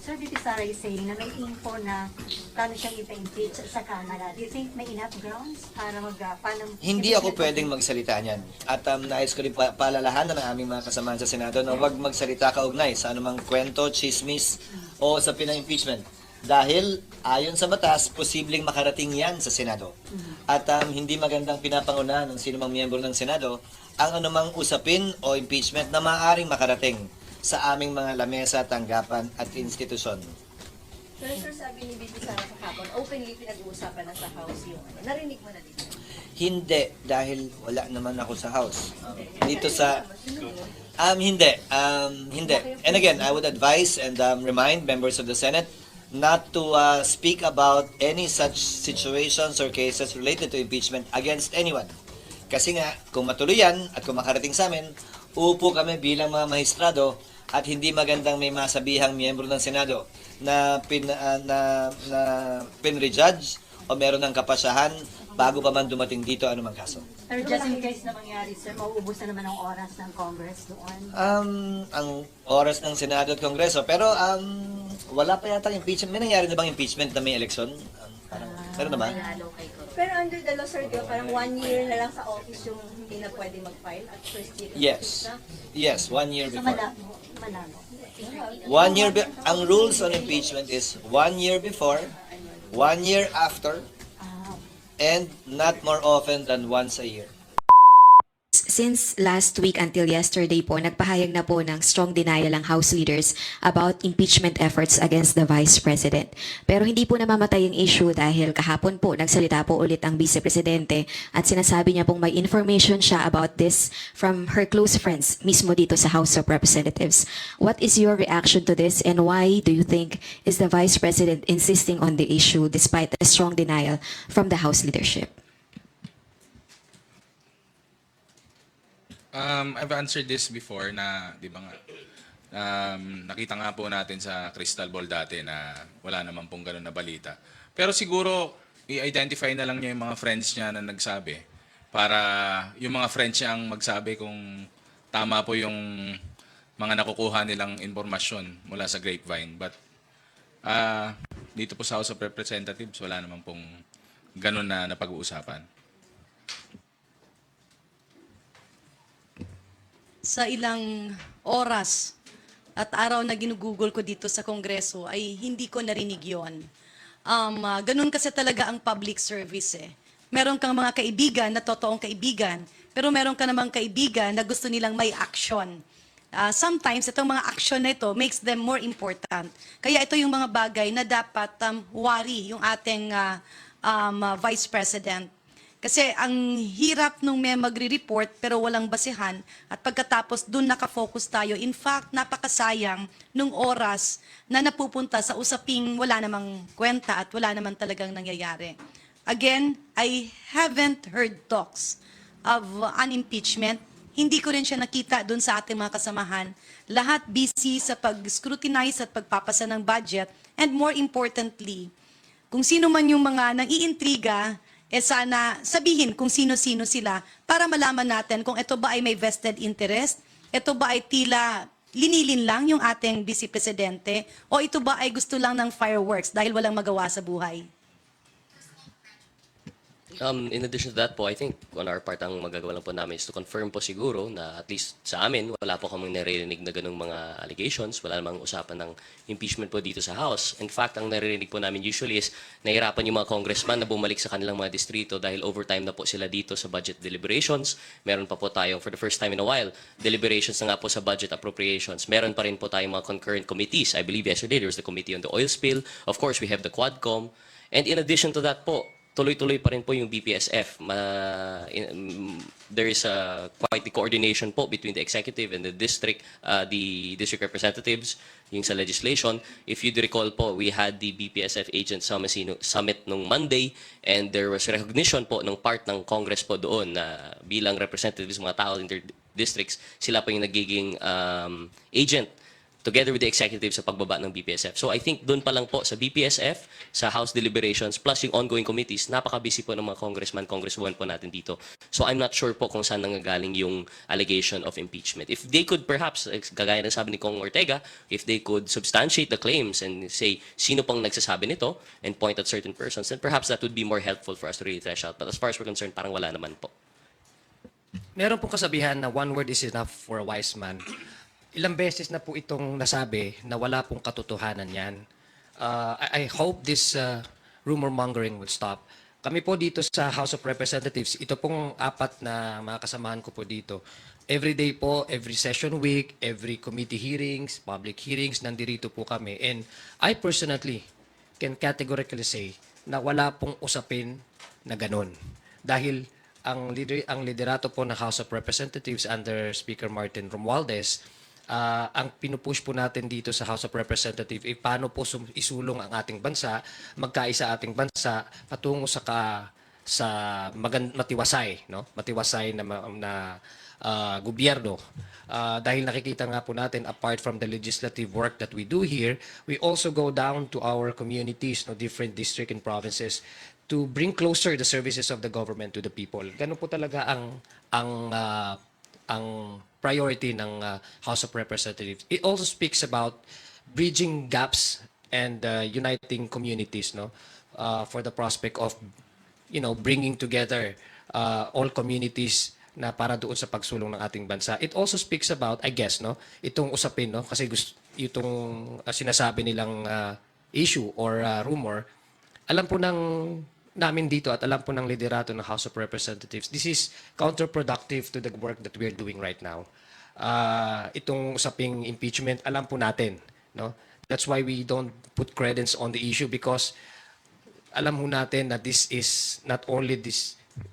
Sir VP Sara is saying na may info na plano siyang ipa-impeach sa Canada. Do you think may enough grounds para Hindi ako pwedeng magsalita niyan. At nais ko rin paalalahanan ng aming mga kasamahan sa Senado na huwag magsalita kaugnay sa anumang kwento, chismis o sa pinang-impeachment. Dahil ayon sa batas, posibleng makarating yan sa Senado. At hindi magandang pinapangunahan ng sinumang miyembro ng Senado ang anumang usapin o impeachment na maaaring makarating sa aming mga lamesa, tanggapan at institusyon. Pero sir, sabi ni VP Sara kahapon, openly pinag-uusapan na sa House yung narinig mo na dito? Hindi, dahil wala naman ako sa House. Dito sa... hindi. And again, I would advise and remind members of the Senate not to speak about any such situations or cases related to impeachment against anyone. Kasi nga, kung matuloy yan at kung makarating sa amin, uupo kami bilang mga mahistrado at hindi magandang may masabihang miyembro ng Senado na pinrejudge o meron ng kapasyahan bago pa man dumating dito anumang kaso. Pero just in case na mangyari, sir, mauubos na naman ang oras ng Congress doon. Ang oras ng Senado at Kongreso. Pero wala pa yata impeachment. May nangyari na bang impeachment na may eleksyon? Meron naman. Pero under the law, sir, parang 1 year na lang sa office yung hindi na pwede mag-file at first year. Yes. Yes, 1 year So before. malabo. 1 year, ang rules on impeachment is 1 year before, 1 year after, and not more often than once a year. Since last week until yesterday po, nagpahayag na po ng strong denial ang House leaders about impeachment efforts against the Vice President. Pero hindi po namamatay ang issue dahil kahapon po nagsalita po ulit ang Vice Presidente at sinasabi niya pong may information siya about this from her close friends mismo dito sa House of Representatives. What is your reaction to this and why do you think is the Vice President insisting on the issue despite a strong denial from the House leadership? I've answered this before na, di ba nga, nakita nga po natin sa crystal ball dati na wala naman pong ganun na balita. Pero siguro, i-identify na lang niya yung mga friends niya na nagsabi para yung mga friends niya ang magsabi kung tama po yung mga nakukuha nilang informasyon mula sa grapevine. But dito po sa House of Representatives, wala naman pong ganun na napag-uusapan. Sa ilang oras at araw na ginugugol ko dito sa Kongreso ay hindi ko narinig yon. Ganun kasi talaga ang public service eh. Meron kang mga kaibigan na totoong kaibigan, pero meron ka namang kaibigan na gusto nilang may action. Sometimes itong mga action na ito makes them more important. Kaya ito yung mga bagay na dapat worry yung ating Vice President. Kasi ang hirap nung may magre-report pero walang basihan at pagkatapos dun nakafocus tayo. In fact, napakasayang nung oras na napupunta sa usaping wala namang kwenta at wala naman talagang nangyayari. Again, I haven't heard talks of an impeachment. Hindi ko rin siya nakita dun sa ating mga kasamahan. Lahat busy sa pag-scrutinize at pagpapasa ng budget. And more importantly, kung sino man yung mga nang-iintriga, sana sabihin kung sino-sino sila para malaman natin kung ito ba ay may vested interest, ito ba ay tila linilin lang yung ating Vice Presidente, o ito ba ay gusto lang ng fireworks dahil walang magawa sa buhay. In addition to that po, I think on our part ang magagawa lang po namin is to confirm po siguro na at least sa amin, wala po kaming naririnig na ganung mga allegations, wala namang usapan ng impeachment po dito sa House. In fact, ang naririnig po namin usually is nahirapan yung mga congressman na bumalik sa kanilang mga distrito dahil overtime na po sila dito sa budget deliberations. Meron pa po tayong, for the first time in a while, deliberations na nga po sa budget appropriations. Meron pa rin po tayong mga concurrent committees. I believe yesterday there was the committee on the oil spill. Of course, we have the Quadcom. And in addition to that po, tuloy-tuloy pa rin po yung BPSF. There is quite the coordination po between the executive and the district representatives yung sa legislation. If you'd recall po, we had the BPSF Agent Summit nung Monday and there was recognition po ng part ng Congress po doon na bilang representatives mga tao in their districts, sila po yung nagiging agent together with the executive sa pagbaba ng BPSF. So I think doon pa lang po sa BPSF, sa House deliberations, plus yung ongoing committees, napaka-busy po ng mga congressman, congresswoman po natin dito. So I'm not sure po kung saan nanggagaling yung allegation of impeachment. If they could perhaps, kagaya ng sabi ni Kong Ortega, if they could substantiate the claims and say sino pang nagsasabi nito and point at certain persons, then perhaps that would be more helpful for us to really thresh out. But as far as we're concerned, parang wala naman po. Meron pong kasabihan na one word is enough for a wise man. Ilang beses na po itong nasabi na wala pong katotohanan yan. I hope this rumor mongering would stop. Kami po dito sa House of Representatives, ito pong apat na mga kasamahan ko po dito. Every day po, every session week, every committee hearings, public hearings, nandirito po kami. And I personally can categorically say na wala pong usapin na ganun. Dahil ang liderato po ng House of Representatives under Speaker Martin Romualdez, ang pinupush po natin dito sa House of Representatives paano po isulong ang ating bansa, magkaisa ating bansa patungo sa matiwasay, no? Matiwasay na gobyerno. Dahil nakikita nga po natin, apart from the legislative work that we do here, we also go down to our communities, no, different districts and provinces, to bring closer the services of the government to the people. Ganun po talaga ang priority ng House of Representatives. It also speaks about bridging gaps and uniting communities, no, for the prospect of, bringing together all communities na para doon sa pagsulong ng ating bansa. It also speaks about, I guess, no, itong usapin, no, kasi itong sinasabi nilang issue or rumor, alam po namin dito at alam po ng liderato ng House of Representatives, this is counterproductive to the work that we're doing right now. Itong usaping impeachment, alam po natin, no? That's why we don't put credence on the issue, because alam po natin na this is not only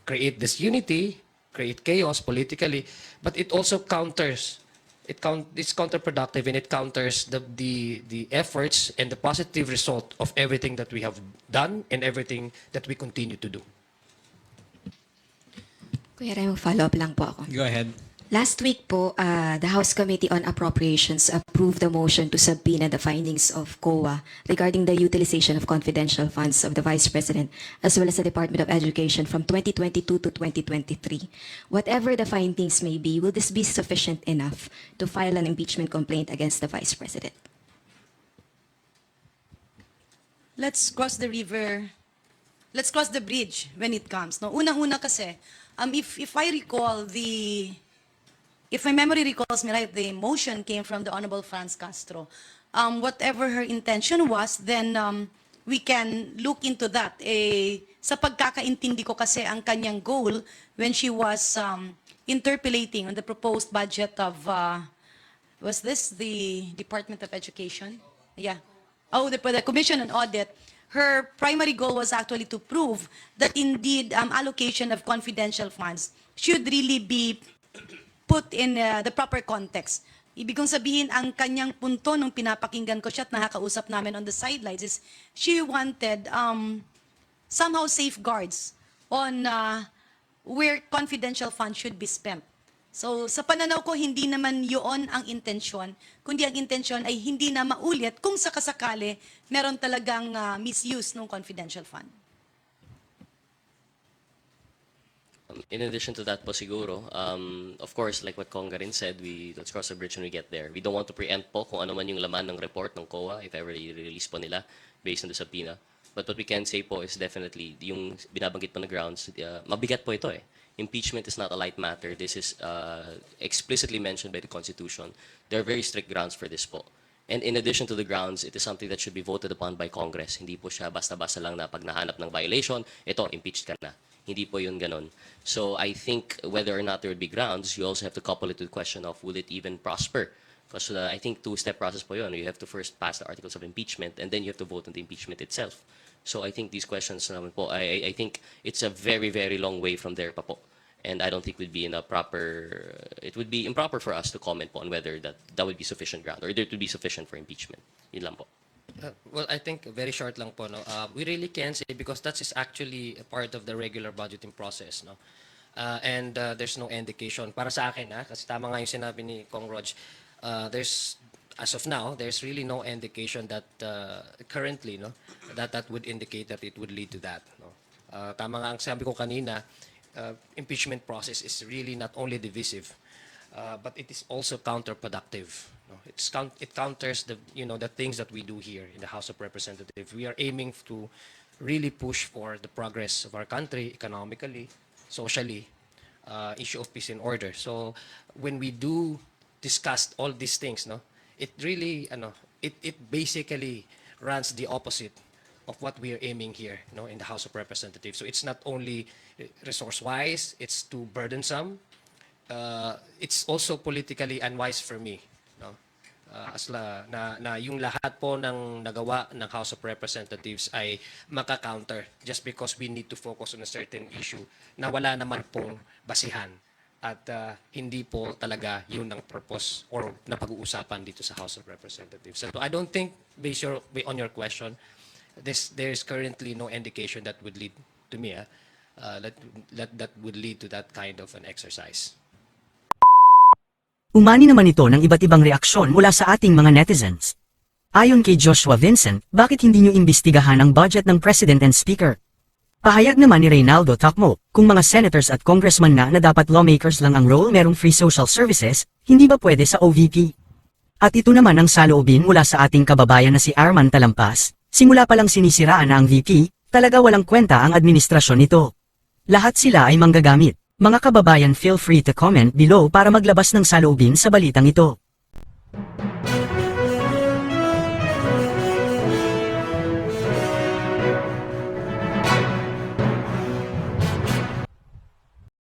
create disunity, create chaos politically, but it also counters. It's counterproductive, and it counters the efforts and the positive result of everything that we have done and everything that we continue to do. Kuya Remo, follow-up lang po ako. Go ahead. Last week po, the House Committee on Appropriations approved the motion to subpoena the findings of COA regarding the utilization of confidential funds of the Vice President as well as the Department of Education from 2022 to 2023. Whatever the findings may be, will this be sufficient enough to file an impeachment complaint against the Vice President? Let's cross the river. Let's cross the bridge when it comes. No, unang-una kasi, if I recall if my memory recalls me right, the motion came from the Honorable Franz Castro. Whatever her intention was, then we can look into that. Sa pagkakaintindi ko kasi ang kanyang goal when she was interpolating on the proposed budget of, was this the Department of Education? Yeah. Oh, the Commission on Audit. Her primary goal was actually to prove that indeed allocation of confidential funds should really be put in the proper context. Ibig kong sabihin, ang kanyang punto nung pinapakinggan ko siya at nakakausap namin on the sidelines is she wanted somehow safeguards on where confidential funds should be spent. So sa pananaw ko, hindi naman yun ang intensyon, kundi ang intensyon ay hindi na maulit kung sakasakali meron talagang misuse ng confidential fund. In addition to that po siguro, of course, like what Congarin said, let's cross the bridge when we get there. We don't want to preempt po kung ano man yung laman ng report ng COA, if ever i-release po nila based on the subpoena. But what we can say po is definitely, yung binabanggit po na grounds, mabigat po ito eh. Impeachment is not a light matter. This is explicitly mentioned by the Constitution. There are very strict grounds for this po. And in addition to the grounds, it is something that should be voted upon by Congress. Hindi po siya basta-basta lang na pag nahanap ng violation, ito, impeached ka na. Hindi po yun ganon. So I think whether or not there would be grounds, you also have to couple it to the question of will it even prosper? Because I think two-step process po yun. You have to first pass the articles of impeachment and then you have to vote on the impeachment itself. So I think these questions naman po, I think it's a very, very long way from there pa po. And I don't think it would be improper for us to comment po on whether that would be sufficient ground or there to be sufficient for impeachment. Yun lang po. Well, I think very short lang po, no. We really can say because that is actually a part of the regular budgeting process, no. And there's no indication para sa akin, kasi tama nga yung sinabi ni Kong Rog. as of now, there's really no indication that currently, no, that would indicate that it would lead to that. No? Tama nga ang sabi ko kanina, impeachment process is really not only divisive, but it is also counterproductive. No? It counters the things that we do here in the House of Representatives. We are aiming to really push for the progress of our country economically, socially, issue of peace and order. So when we do discuss all these things, no, it really, it basically runs the opposite of what we are aiming here, in the House of Representatives. So it's not only resource-wise, it's too burdensome. It's also politically unwise for me, no? Na yung lahat po ng nagawa ng House of Representatives ay maka-counter just because we need to focus on a certain issue na wala naman pong basihan at hindi po talaga yun ang purpose or na pag-uusapan dito sa House of Representatives. So I don't think, based on your question, there's currently no indication that would lead to me that would lead to that kind of an exercise. Umani naman ito ng iba't ibang reaksyon mula sa ating mga netizens. Ayon kay Joshua Vincent, bakit hindi nyo imbestigahan ang budget ng President and Speaker? Pahayag naman ni Reynaldo Tacmo, kung mga senators at congressman na dapat lawmakers lang ang role merong free social services, hindi ba pwede sa OVP? At ito naman ang saloobin mula sa ating kababayan na si Arman Talampas, simula pa lang sinisiraan na ang VP, talaga walang kwenta ang administrasyon nito. Lahat sila ay manggagamit. Mga kababayan, feel free to comment below para maglabas ng saloobin sa balitang ito.